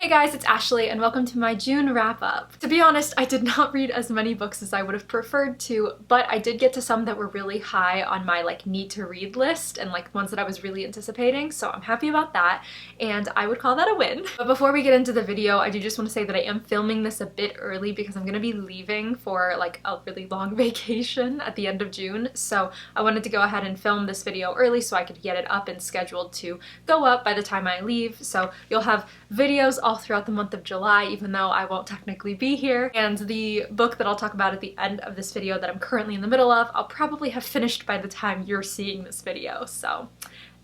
Hey guys, it's Ashley and welcome to my June wrap-up. To be honest, I did not read as many books as I would have preferred to, but I did get to some that were really high on my need to read list and ones that I was really anticipating, so I'm happy about that and I would call that a win. But before we get into the video, I do just want to say that I am filming this a bit early because I'm gonna be leaving for a really long vacation at the end of June, so I wanted to go ahead and film this video early so I could get it up and scheduled to go up by the time I leave. So you'll have videos all throughout the month of July, even though I won't technically be here. And the book that I'll talk about at the end of this video that I'm currently in the middle of, I'll probably have finished by the time you're seeing this video, so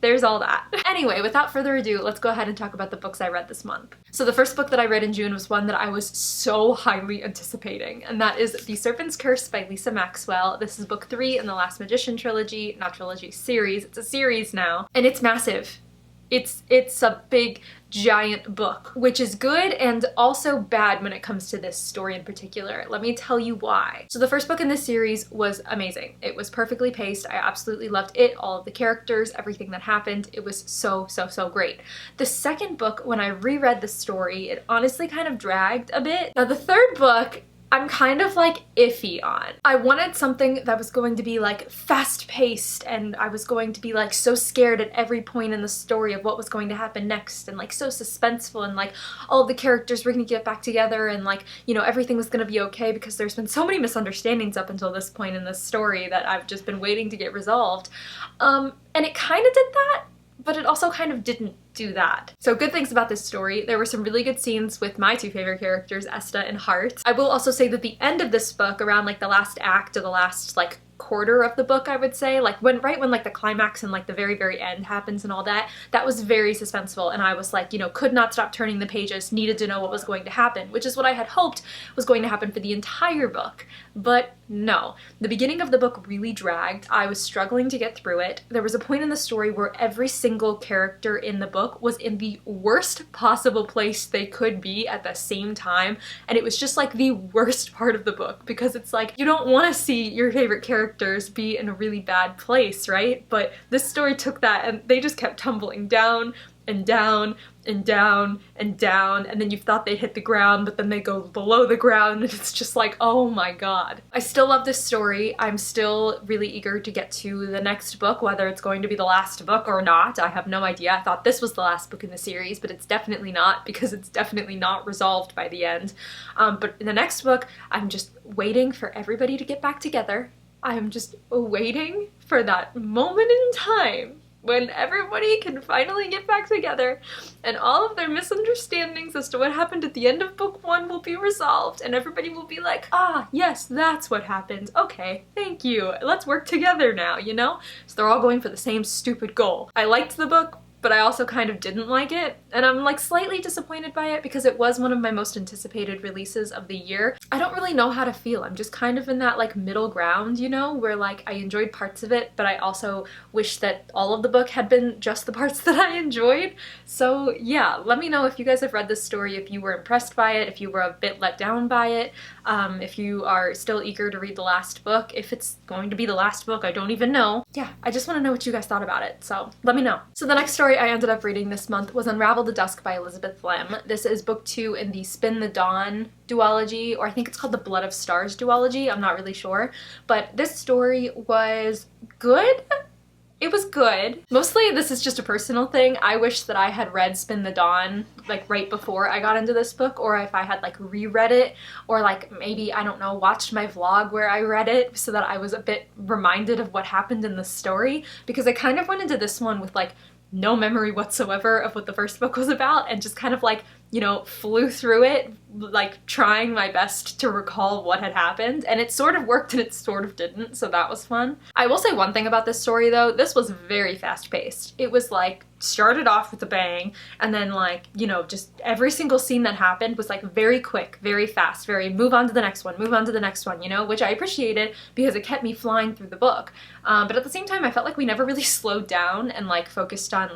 there's all that. Anyway, without further ado, let's go ahead and talk about the books I read this month. So the first book that I read in June was one that I was so highly anticipating, and that is The Serpent's Curse by Lisa Maxwell. This is book 3 in the Last Magician trilogy, not trilogy, series. It's a series now, and it's massive. It's a big, giant book, which is good and also bad when it comes to this story in particular. Let me tell you why. So the first book in this series was amazing. It was perfectly paced. I absolutely loved it, all of the characters, everything that happened. It was so great. The second book, when I reread the story, it honestly kind of dragged a bit. Now the third book, I'm kind of iffy on. I wanted something that was going to be fast-paced, and I was going to be so scared at every point in the story of what was going to happen next, and so suspenseful, and all of the characters were gonna get back together, and everything was gonna be okay, because there's been so many misunderstandings up until this point in this story that I've just been waiting to get resolved. And it kind of did that, but it also kind of didn't do that. So good things about this story. There were some really good scenes with my two favorite characters, Esta and Hart. I will also say that the end of this book, around the last act or the last quarter of the book, I would say, right when the climax and the very end happens and all that, that was very suspenseful, and I was could not stop turning the pages, needed to know what was going to happen, which is what I had hoped was going to happen for the entire book. But no, the beginning of the book really dragged. I was struggling to get through it. There was a point in the story where every single character in the book was in the worst possible place they could be at the same time, and it was just the worst part of the book, because it's you don't want to see your favorite characters be in a really bad place, right? But this story took that and they just kept tumbling down and down and down and down, and then you thought they hit the ground, but then they go below the ground, and it's just oh my god. I still love this story. I'm still really eager to get to the next book, whether it's going to be the last book or not. I have no idea. I thought this was the last book in the series, but it's definitely not, because it's definitely not resolved by the end. But in the next book, I'm just waiting for everybody to get back together. I'm just waiting for that moment in time when everybody can finally get back together and all of their misunderstandings as to what happened at the end of book 1 will be resolved, and everybody will be ah, yes, that's what happened. Okay, thank you. Let's work together now, you know? So they're all going for the same stupid goal. I liked the book, but I also kind of didn't like it, and I'm slightly disappointed by it because it was one of my most anticipated releases of the year. I don't really know how to feel. I'm just kind of in that middle ground, you know, where I enjoyed parts of it, but I also wish that all of the book had been just the parts that I enjoyed. So yeah, let me know if you guys have read this story, if you were impressed by it, if you were a bit let down by it, if you are still eager to read the last book, if it's going to be the last book, I don't even know. Yeah, I just want to know what you guys thought about it, so let me know. So the next story I ended up reading this month was Unravel, Dusk by Elizabeth Lem. This is book 2 in the Spin the Dawn duology, or I think it's called the Blood of Stars duology, I'm not really sure. But this story was good. It was good. Mostly this is just a personal thing. I wish that I had read Spin the Dawn right before I got into this book, or if I had reread it, or maybe, I don't know, watched my vlog where I read it so that I was a bit reminded of what happened in the story, because I kind of went into this one with no memory whatsoever of what the first book was about, and just kind of you know, flew through it, trying my best to recall what had happened, and it sort of worked and it sort of didn't, so that was fun. I will say one thing about this story though, this was very fast-paced. It was started off with a bang, and then you know, just every single scene that happened was very quick, very fast, very move on to the next one, move on to the next one, you know, which I appreciated because it kept me flying through the book. But at the same time, I felt we never really slowed down and focused on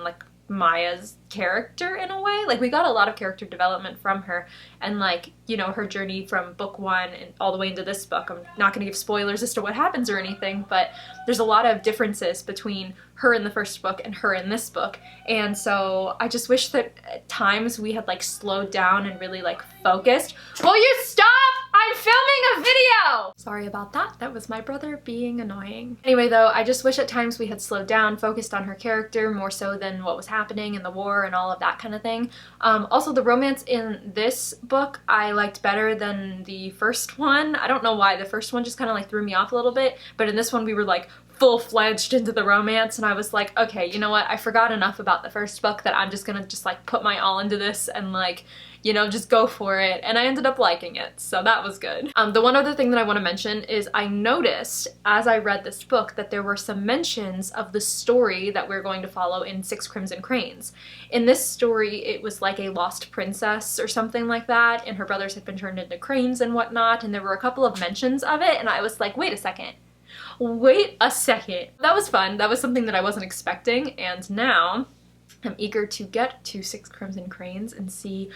Maya's character in a way. Like, we got a lot of character development from her, and like, you know, her journey from book 1 and all the way into this book. I'm not going to give spoilers as to what happens or anything, but there's a lot of differences between her in the first book and her in this book. And so I just wish that at times we had like slowed down and really like focused. Will you stop? I'm filming a video! Sorry about that. That was my brother being annoying. Anyway though, I just wish at times we had slowed down, focused on her character more so than what was happening in the war and all of that kind of thing. Also, the romance in this book I liked better than the first one. I don't know why. The first one just kind of like threw me off a little bit, but in this one we were like full-fledged into the romance, and I was like, okay, you know what? I forgot enough about the first book that I'm just gonna just like put my all into this and like, you know, just go for it. And I ended up liking it, so that was good. The one other thing that I want to mention is I noticed as I read this book that there were some mentions of the story that we're going to follow in Six Crimson Cranes. In this story, it was like a lost princess or something like that, and her brothers had been turned into cranes and whatnot, and there were a couple of mentions of it, and I was like, wait a second. Wait a second. That was fun. That was something that I wasn't expecting, and now I'm eager to get to Six Crimson Cranes and see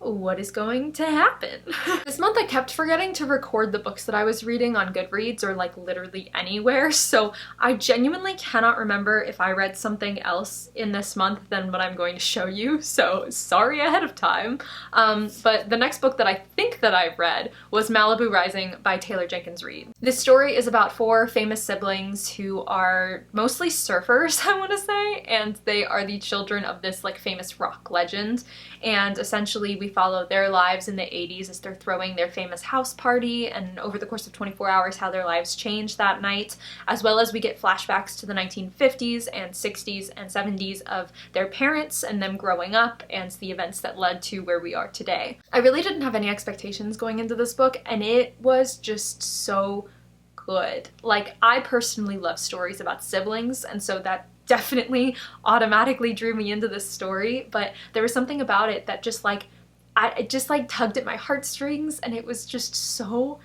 what is going to happen. This month I kept forgetting to record the books that I was reading on Goodreads or like literally anywhere, so I genuinely cannot remember if I read something else in this month than what I'm going to show you, so sorry ahead of time. But the next book that I think that I read was Malibu Rising by Taylor Jenkins Reid. This story is about 4 famous siblings who are mostly surfers, I want to say, and they are the children of this like famous rock legend, and essentially we follow their lives in the 80s as they're throwing their famous house party, and over the course of 24 hours how their lives changed that night, as well as we get flashbacks to the 1950s and 60s and 70s of their parents and them growing up and the events that led to where we are today. I really didn't have any expectations going into this book, and it was just so good. Like, I personally love stories about siblings, and so that definitely automatically drew me into this story, but there was something about it that just like it just like tugged at my heartstrings, and it was just so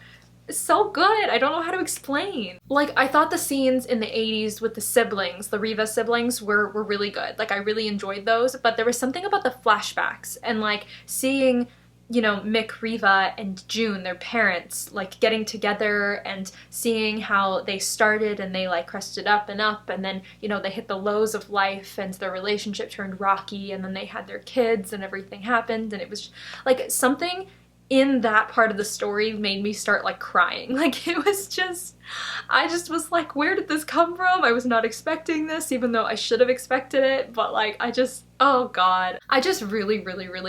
good. I don't know how to explain. Like, I thought the scenes in the 80s with the siblings, the Riva siblings, were really good. Like, I really enjoyed those, but there was something about the flashbacks and like seeing, you know, Mick, Riva, and June, their parents, like getting together and seeing how they started and they like crested up, and then, you know, they hit the lows of life and their relationship turned rocky, and then they had their kids and everything happened, and it was like something in that part of the story made me start like crying. Like, it was just, I just was like, where did this come from? I was not expecting this, even though I should have expected it, but like, I just, oh god. I just really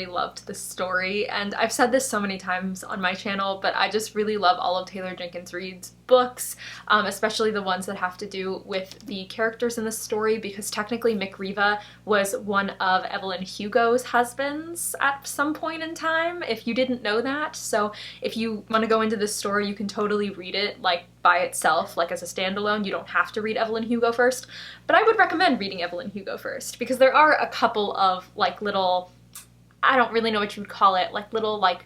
loved this story, and I've said this so many times on my channel, but I just really love all of Taylor Jenkins Reid's books, especially the ones that have to do with the characters in the story, because technically Mick Riva was one of Evelyn Hugo's husbands at some point in time, if you didn't know that. So if you want to go into this story, you can totally read it like by itself, like as a standalone. You don't have to read Evelyn Hugo first, but I would recommend reading Evelyn Hugo first, because there are a couple of like little, I don't really know what you would call it, like little like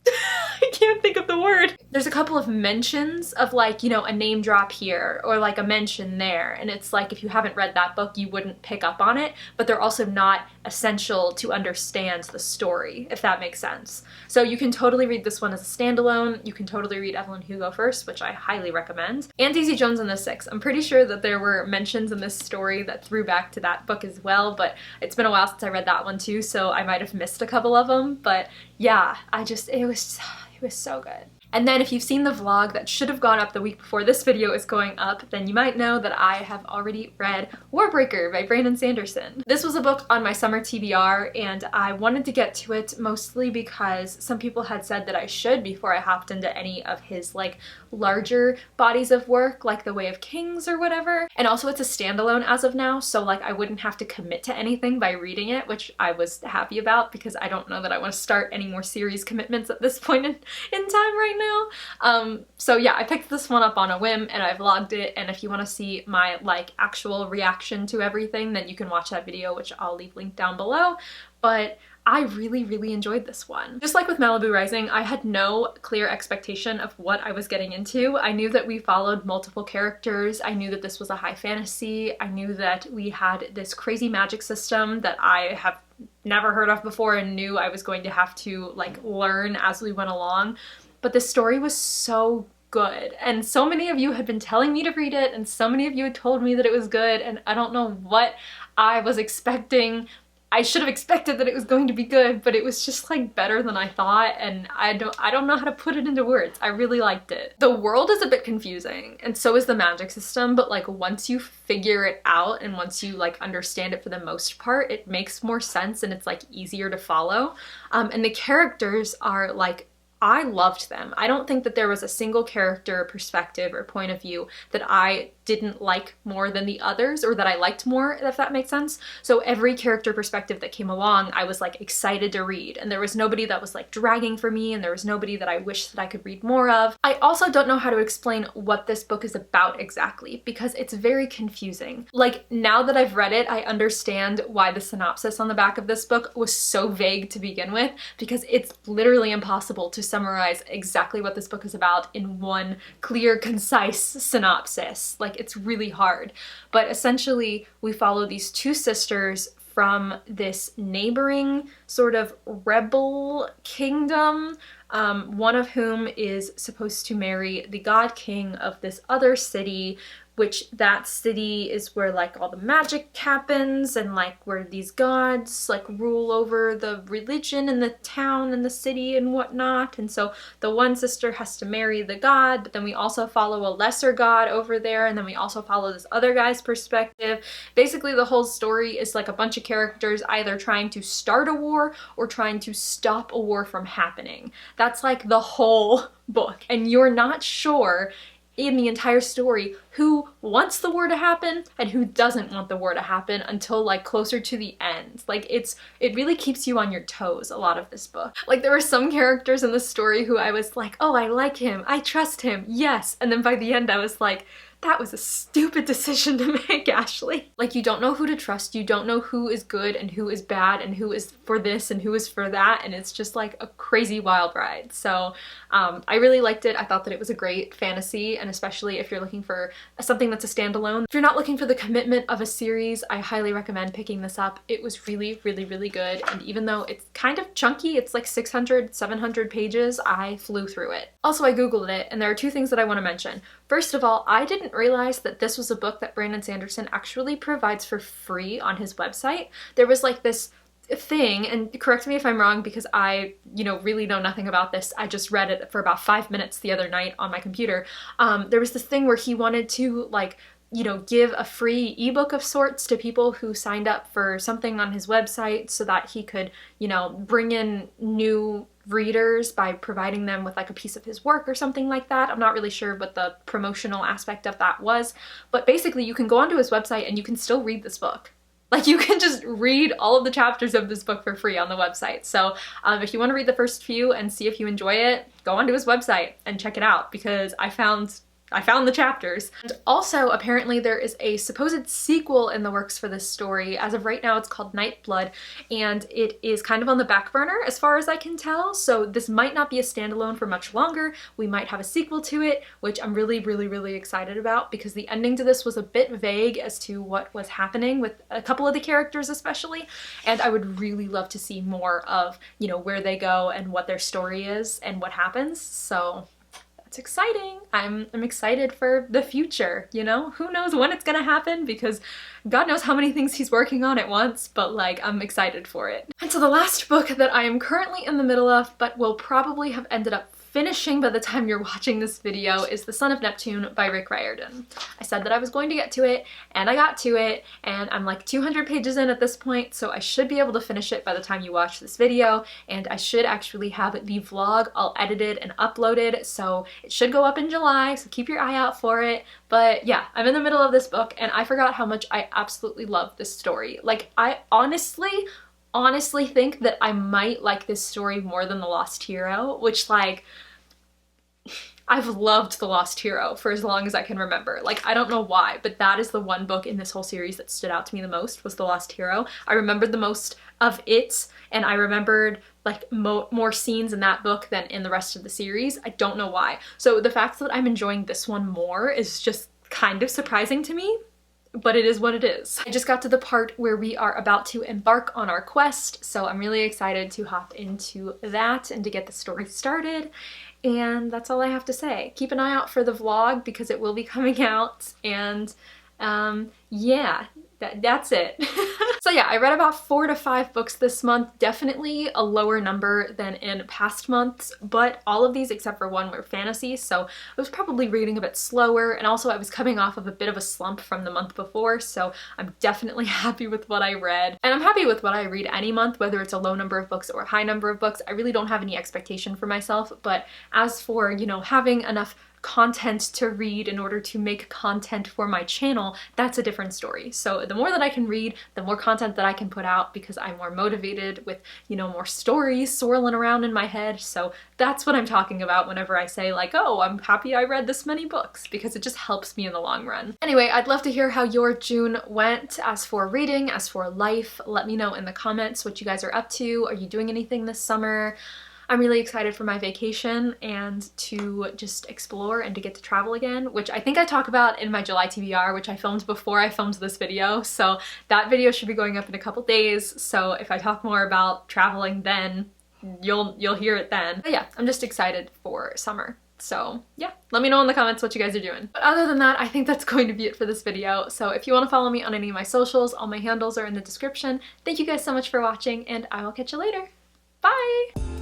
I can't think of the word. There's a couple of mentions of like, you know, a name drop here or like a mention there, and it's like if you haven't read that book you wouldn't pick up on it, but they're also not essential to understand the story, if that makes sense. So you can totally read this one as a standalone. You can totally read Evelyn Hugo first, which I highly recommend. And Daisy Jones and the Six. I'm pretty sure that there were mentions in this story that threw back to that book as well, but it's been a while since I read that one too, so I might have missed a couple of them, but yeah, it was so good. And then if you've seen the vlog that should have gone up the week before this video is going up, then you might know that I have already read Warbreaker by Brandon Sanderson. This was a book on my summer TBR, and I wanted to get to it mostly because some people had said that I should before I hopped into any of his like larger bodies of work, like The Way of Kings or whatever. And also it's a standalone as of now, so like I wouldn't have to commit to anything by reading it, which I was happy about, because I don't know that I want to start any more series commitments at this point in time right now. So yeah, I picked this one up on a whim and I vlogged it, and if you want to see my like actual reaction to everything, then you can watch that video, which I'll leave linked down below. But I really, really enjoyed this one. Just like with Malibu Rising, I had no clear expectation of what I was getting into. I knew that we followed multiple characters. I knew that this was a high fantasy. I knew that we had this crazy magic system that I have never heard of before and knew I was going to have to like learn as we went along. But this story was so good, and so many of you had been telling me to read it, and so many of you had told me that it was good, and I don't know what I was expecting. I should have expected that it was going to be good, but it was just like better than I thought, and I don't know how to put it into words. I really liked it. The world is a bit confusing, and so is the magic system, but like once you figure it out and once you like understand it for the most part, it makes more sense and it's like easier to follow. And the characters are like, I loved them. I don't think that there was a single character perspective or point of view that I didn't like more than the others, or that I liked more, if that makes sense. So every character perspective that came along, I was like excited to read, and there was nobody that was like dragging for me, and there was nobody that I wish that I could read more of. I also don't know how to explain what this book is about exactly, because it's very confusing. Like, now that I've read it, I understand why the synopsis on the back of this book was so vague to begin with, because it's literally impossible to summarize exactly what this book is about in one clear, concise synopsis. Like, it's really hard. But essentially, we follow these two sisters from this neighboring sort of rebel kingdom, one of whom is supposed to marry the god king of this other city, which that city is where like all the magic happens, and like where these gods like rule over the religion in the town and the city and whatnot. And so the one sister has to marry the god, but then we also follow a lesser god over there, and then we also follow this other guy's perspective. Basically, the whole story is like a bunch of characters either trying to start a war or trying to stop a war from happening. That's like the whole book, and you're not sure in the entire story who wants the war to happen and who doesn't want the war to happen until like closer to the end. Like, it really keeps you on your toes, a lot of this book. Like, there were some characters in the story who I was like, oh, I like him, I trust him, yes, and then by the end I was like, that was a stupid decision to make, Ashley. Like, you don't know who to trust, you don't know who is good and who is bad and who is for this and who is for that, and it's just like a crazy wild ride. So I really liked it. I thought that it was a great fantasy, and especially if you're looking for something that's a standalone. If you're not looking for the commitment of a series, I highly recommend picking this up. It was really, really, really good, and even though it's kind of chunky, it's like 600, 700 pages, I flew through it. Also, I googled it, and there are two things that I want to mention. First of all, I didn't realize that this was a book that Brandon Sanderson actually provides for free on his website. There was like this thing, and correct me if I'm wrong because I, really know nothing about this. I just read it for about 5 minutes the other night on my computer. There was this thing where he wanted to like, give a free ebook of sorts to people who signed up for something on his website so that he could, bring in new readers by providing them with like a piece of his work or something like that. I'm not really sure what the promotional aspect of that was, but basically you can go onto his website and you can still read this book. Like, you can just read all of the chapters of this book for free on the website. So if you want to read the first few and see if you enjoy it, go onto his website and check it out, because I found the chapters. And also, apparently there is a supposed sequel in the works for this story. As of right now, it's called Nightblood, and it is kind of on the back burner as far as I can tell. So this might not be a standalone for much longer. We might have a sequel to it, which I'm really, really, really excited about, because the ending to this was a bit vague as to what was happening with a couple of the characters especially, and I would really love to see more of, where they go and what their story is and what happens. So it's exciting. I'm excited for the future, Who knows when it's gonna happen, because God knows how many things he's working on at once, but like, I'm excited for it. And so the last book that I am currently in the middle of, but will probably have ended up finishing by the time you're watching this video, is The Son of Neptune by Rick Riordan. I said that I was going to get to it, and I got to it, and I'm like 200 pages in at this point, so I should be able to finish it by the time you watch this video, and I should actually have the vlog all edited and uploaded, so it should go up in July, so keep your eye out for it. But yeah, I'm in the middle of this book, and I forgot how much I absolutely love this story. Like, I honestly think that I might like this story more than The Lost Hero, which, like, I've loved The Lost Hero for as long as I can remember. Like, I don't know why, but that is the one book in this whole series that stood out to me the most, was The Lost Hero. I remembered the most of it, and I remembered like more scenes in that book than in the rest of the series. I don't know why. So the fact that I'm enjoying this one more is just kind of surprising to me, but it is what it is. I just got to the part where we are about to embark on our quest, so I'm really excited to hop into that and to get the story started. And that's all I have to say. Keep an eye out for the vlog because it will be coming out, and yeah, that's it. So yeah, I read about 4 to 5 books this month, definitely a lower number than in past months, but all of these except for one were fantasy, so I was probably reading a bit slower, and also I was coming off of a bit of a slump from the month before, so I'm definitely happy with what I read. And I'm happy with what I read any month, whether it's a low number of books or a high number of books. I really don't have any expectation for myself, but as for, you know, having enough content to read in order to make content for my channel, that's a different story. So the more that I can read, the more content that I can put out because I'm more motivated with, you know, more stories swirling around in my head. So that's what I'm talking about whenever I say like, oh, I'm happy I read this many books, because it just helps me in the long run. Anyway, I'd love to hear how your June went. As for reading, as for life, let me know in the comments what you guys are up to. Are you doing anything this summer? I'm really excited for my vacation and to just explore and to get to travel again, which I think I talk about in my July TBR, which I filmed before I filmed this video. So that video should be going up in a couple days. So if I talk more about traveling then, you'll hear it then. But yeah, I'm just excited for summer. So yeah, let me know in the comments what you guys are doing. But other than that, I think that's going to be it for this video. So if you want to follow me on any of my socials, all my handles are in the description. Thank you guys so much for watching, and I will catch you later. Bye!